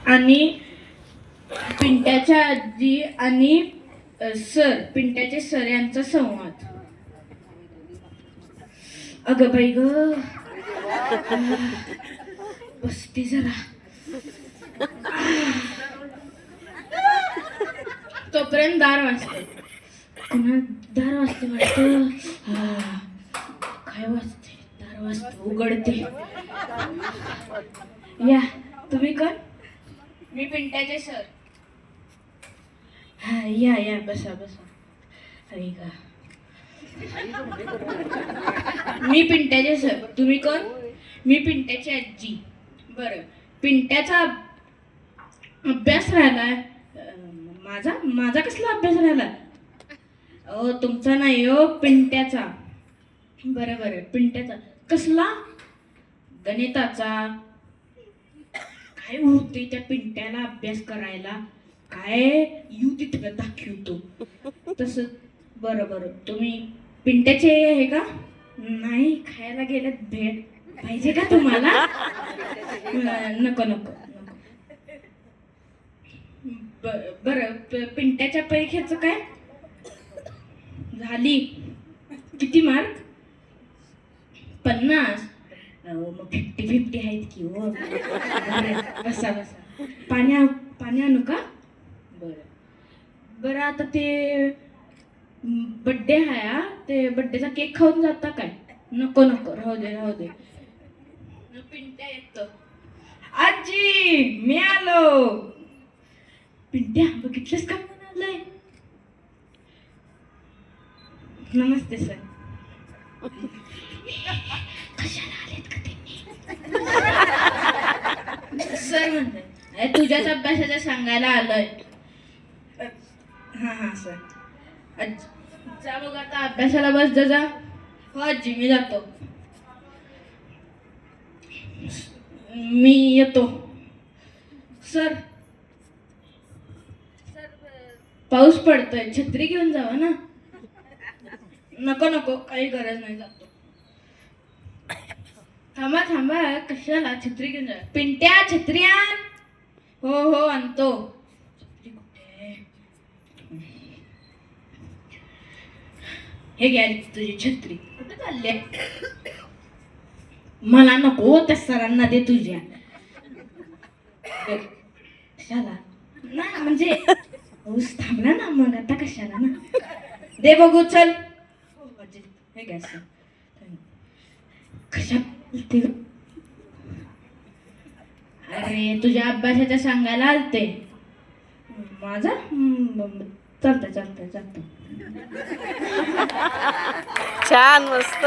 आणि पिंट्याच्या आजी आणि पिंट्याचे सर यांचा संवाद. अगं बाई ग, बसते जरा. तोपर्यंत दार वाजते. पुन्हा दार वाजते वाटतं. काय वाजते? दार वाजते, उघडते. या, तुम्ही कोण? मी पिंट्याचे सर. हा, या या, बसा बसा. अरे का, मी पिंट्याचे सर. तुम्ही कोण? मी पिंट्याची आजी. बरं, पिंट्याचा अभ्यास राहिलाय. माझा माझा कसला अभ्यास राहिला? तुमचा नाही हो, पिंट्याचा. बरं बरं, पिंट्याचा कसला? गणिताचा. काय होते त्या पिंट्याला अभ्यास करायला? काय यू तिथं दाखवतो तसं. बरं बरं, तुम्ही पिंट्याचे आहे का? नाही, खायला गेल्यात. भेट पाहिजे का तुम्हाला? नको नको नको. बरं, पिंट्याच्या परीक्षेचं काय झाली? किती मार्क? 50. मग 50-50 आहेत की हो. बसा बसा. पाणी आणू का? बरं बरं, आता ते बड्डे आहे, ते बड्डेचा केक खाऊन जाता काय? नको नको, राहू दे राहू दे. पिंट्या येतो. आजी, मी आलो. पिंट्या, बघितलंस का म्हणून आलंय? नमस्ते सर. कशाला आलेत का त्यांनी? सर म्हणतात तुझ्याच अभ्यासाचं सांगायला आलोय. हा सर. जा बघ आता अभ्यासाला बस जा. हो आजी, मी जातो. मी येतो. सर, पाऊस पडतोय, छत्री घेऊन जावा ना. नको नको, काही गरज नाही, जातो. थांबा थांबा, कशाला? छत्री घेऊन जा. पिंट्या, छत्री आण. हो हो, आणतो. छत्री कुठे? हे घ्या तुझी छत्री. कुठे चालले? मला नको, त्या सरांना दे तुझ्या. कशाला? ना म्हणजे पाऊस थांबला ना, मग आता कशाला ना. दे बघू, चल. हे घ्या सर. कशा? अरे, तुझ्या अभ्यासाच्या सांगायला आलते. माझा चालतं चालतं चालतं. छान, मस्त.